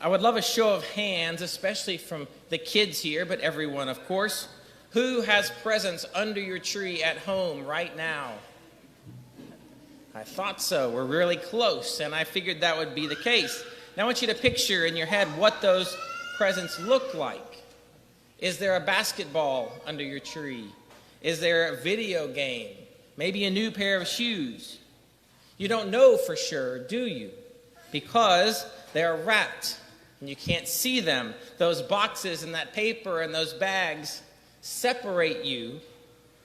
I would love a show of hands, especially from the kids here, but everyone, of course. Who has presents under your tree at home right now? I thought so. We're really close, and I figured that would be the case. Now I want you to picture in your head what those presents look like. Is there a basketball under your tree? Is there a video game? Maybe a new pair of shoes? You don't know for sure, do you? Because they're wrapped and you can't see them. Those boxes and that paper and those bags separate you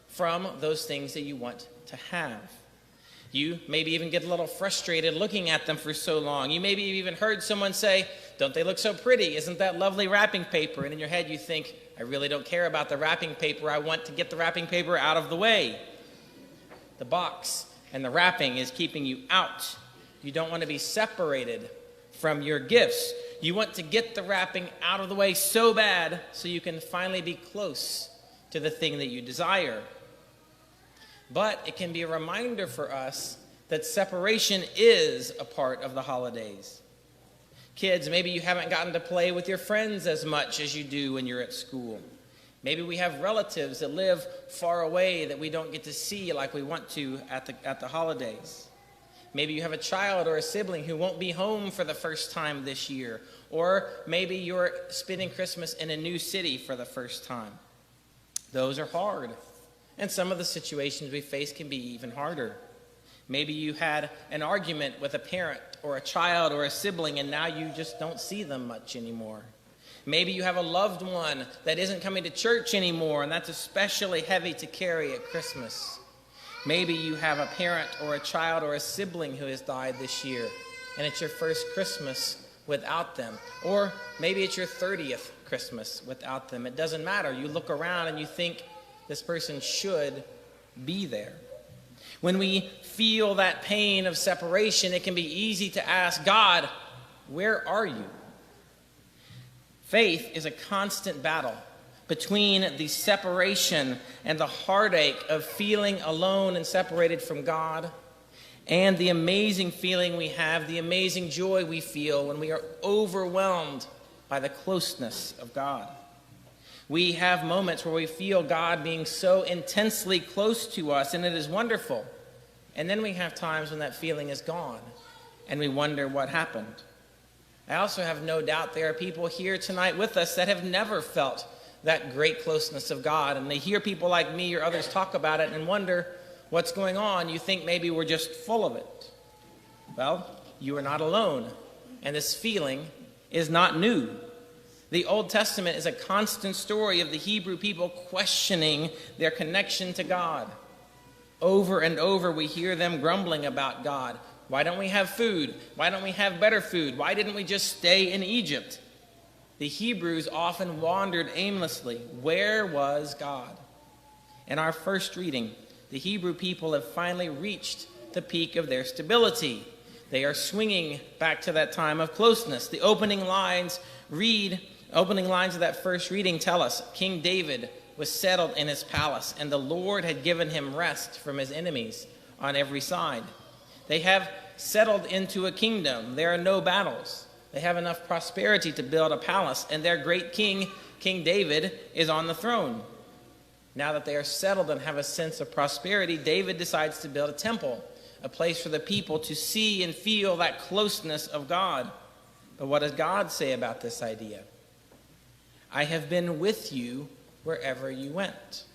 from those things that you want to have. You maybe even get a little frustrated looking at them for so long. You maybe even heard someone say, "Don't they look so pretty? Isn't that lovely wrapping paper?" And in your head you think, "I really don't care about the wrapping paper. I want to get the wrapping paper out of the way." The box and the wrapping is keeping you out. You don't want to be separated from your gifts. You want to get the wrapping out of the way so bad so you can finally be close to the thing that you desire. But it can be a reminder for us that separation is a part of the holidays. Kids, maybe you haven't gotten to play with your friends as much as you do when you're at school. Maybe we have relatives that live far away that we don't get to see like we want to at the holidays. Maybe you have a child or a sibling who won't be home for the first time this year. Or maybe you're spending Christmas in a new city for the first time. Those are hard. And some of the situations we face can be even harder. Maybe you had an argument with a parent or a child or a sibling and now you just don't see them much anymore. Maybe you have a loved one that isn't coming to church anymore, and that's especially heavy to carry at Christmas. Maybe you have a parent or a child or a sibling who has died this year, and it's your first Christmas without them. Or maybe it's your 30th Christmas without them. It doesn't matter. You look around and you think this person should be there. When we feel that pain of separation, it can be easy to ask, "God, where are you?" Faith is a constant battle between the separation and the heartache of feeling alone and separated from God, and the amazing feeling we have, the amazing joy we feel when we are overwhelmed by the closeness of God. We have moments where we feel God being so intensely close to us, and it is wonderful. And then we have times when that feeling is gone, and we wonder what happened. I also have no doubt there are people here tonight with us that have never felt that great closeness of God, and they hear people like me or others talk about it and wonder what's going on. You think maybe we're just full of it. Well, you are not alone, and this feeling is not new. The Old Testament is a constant story of the Hebrew people questioning their connection to God. Over and over we hear them grumbling about God. Why don't we have food? Why don't we have better food? Why didn't we just stay in Egypt? The Hebrews often wandered aimlessly. Where was God? In our first reading, the Hebrew people have finally reached the peak of their stability. They are swinging back to that time of closeness. The opening lines of that first reading tell us King David was settled in his palace, and the Lord had given him rest from his enemies on every side. They have settled into a kingdom. There are no battles. They have enough prosperity to build a palace, and their great king, King David, is on the throne. Now that they are settled and have a sense of prosperity, David decides to build a temple, a place for the people to see and feel that closeness of God. But what does God say about this idea? "I have been with you wherever you went.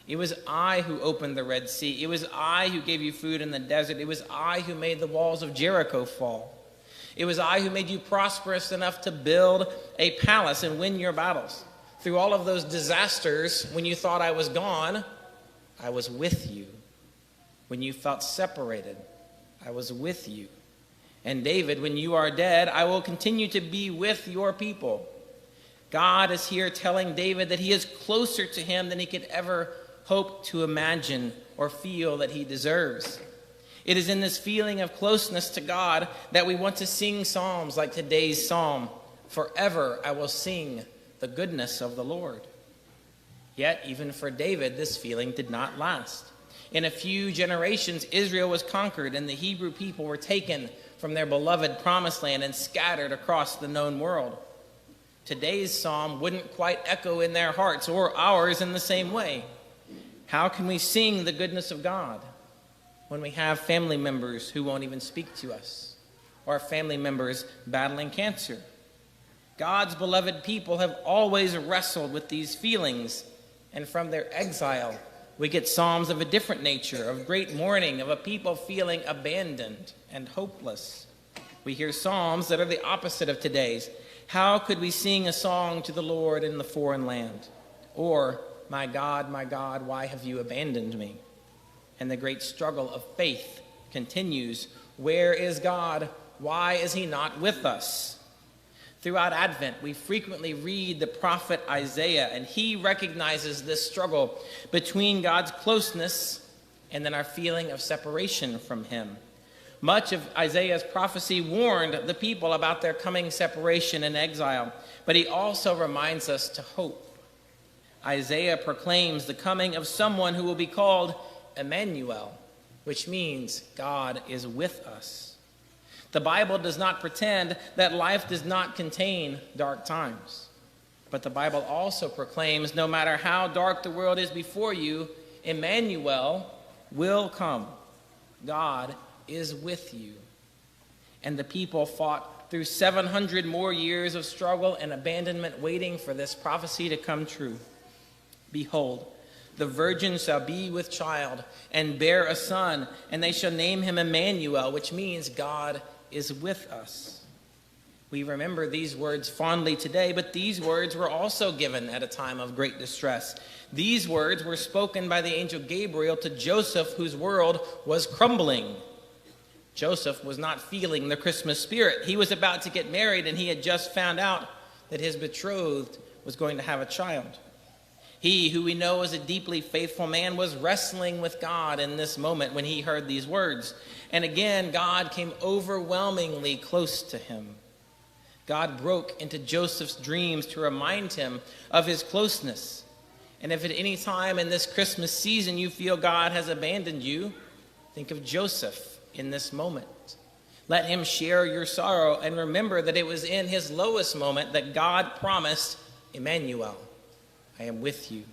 It was I who opened the Red Sea. It was I who gave you food in the desert. It was I who made the walls of Jericho fall. It was I who made you prosperous enough to build a palace and win your battles. Through all of those disasters, when you thought I was gone, I was with you. When you felt separated, I was with you. And David, when you are dead, I will continue to be with your people." God is here telling David that he is closer to him than he could ever hope to imagine or feel that he deserves. It is in this feeling of closeness to God that we want to sing psalms like today's psalm, "Forever I will sing the goodness of the Lord." Yet, even for David, this feeling did not last. In a few generations, Israel was conquered and the Hebrew people were taken from their beloved promised land and scattered across the known world. Today's psalm wouldn't quite echo in their hearts or ours in the same way. How can we sing the goodness of God when we have family members who won't even speak to us, or family members battling cancer? God's beloved people have always wrestled with these feelings, and from their exile, we get psalms of a different nature, of great mourning, of a people feeling abandoned and hopeless. We hear psalms that are the opposite of today's. How could we sing a song to the Lord in the foreign land? Or, my God, why have you abandoned me? And the great struggle of faith continues. Where is God? Why is he not with us? Throughout Advent, we frequently read the prophet Isaiah, and he recognizes this struggle between God's closeness and then our feeling of separation from him. Much of Isaiah's prophecy warned the people about their coming separation and exile, but he also reminds us to hope. Isaiah proclaims the coming of someone who will be called Emmanuel, which means God is with us. The Bible does not pretend that life does not contain dark times. But the Bible also proclaims no matter how dark the world is before you, Emmanuel will come. God is with you. And the people fought through 700 more years of struggle and abandonment, waiting for this prophecy to come true. Behold, the virgin shall be with child and bear a son, and they shall name him Emmanuel, which means God is with us. We remember these words fondly today, but these words were also given at a time of great distress. These words were spoken by the angel Gabriel to Joseph, whose world was crumbling. Joseph was not feeling the Christmas spirit. He was about to get married, and he had just found out that his betrothed was going to have a child. He, who we know is a deeply faithful man, was wrestling with God in this moment when he heard these words. And again, God came overwhelmingly close to him. God broke into Joseph's dreams to remind him of his closeness. And if at any time in this Christmas season you feel God has abandoned you, think of Joseph in this moment. Let him share your sorrow, and remember that it was in his lowest moment that God promised, Emmanuel, I am with you.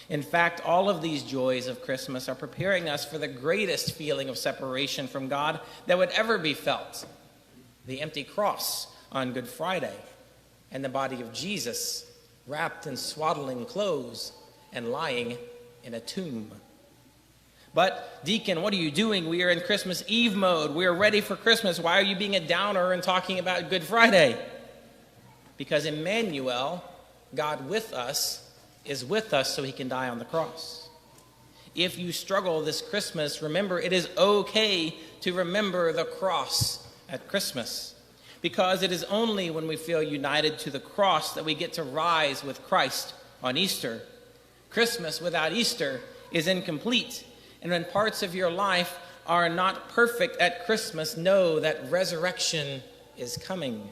In fact, all of these joys of Christmas are preparing us for the greatest feeling of separation from God that would ever be felt: the empty cross on Good Friday and the body of Jesus wrapped in swaddling clothes and lying in a tomb. But, Deacon, what are you doing? We are in Christmas Eve mode. We are ready for Christmas. Why are you being a downer and talking about Good Friday? Because Emmanuel, God with us, is with us so he can die on the cross. If you struggle this Christmas, remember it is okay to remember the cross at Christmas, because it is only when we feel united to the cross that we get to rise with Christ on Easter. Christmas without Easter is incomplete, and when parts of your life are not perfect at Christmas, know that resurrection is coming.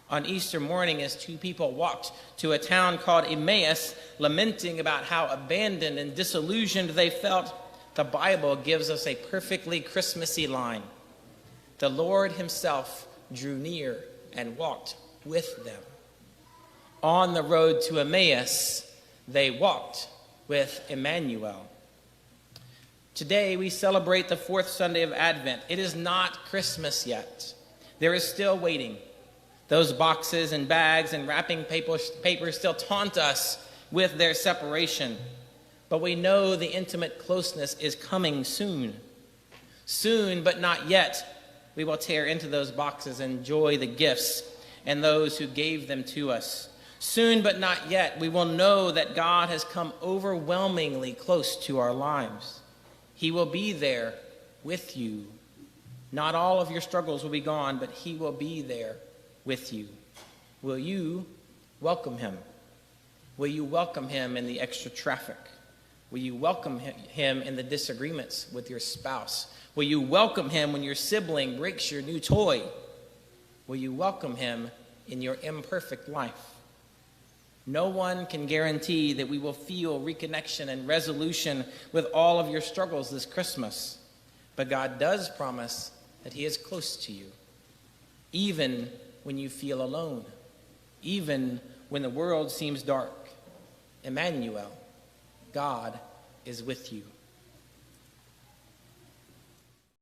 On Easter morning, as two people walked to a town called Emmaus, lamenting about how abandoned and disillusioned they felt, the Bible gives us a perfectly Christmassy line. The Lord himself drew near and walked with them. On the road to Emmaus, they walked with Emmanuel. Today, we celebrate the fourth Sunday of Advent. It is not Christmas yet. There is still waiting. Those boxes and bags and wrapping paper still taunt us with their separation. But we know the intimate closeness is coming soon. Soon, but not yet, we will tear into those boxes and enjoy the gifts and those who gave them to us. Soon, but not yet, we will know that God has come overwhelmingly close to our lives. He will be there with you. Not all of your struggles will be gone, but he will be there with you. Will you welcome him? Will you welcome him in the extra traffic? Will you welcome him in the disagreements with your spouse? Will you welcome him when your sibling breaks your new toy? Will you welcome him in your imperfect life? No one can guarantee that we will feel reconnection and resolution with all of your struggles this Christmas. But God does promise that he is close to you, even when you feel alone, even when the world seems dark. Emmanuel, God is with you.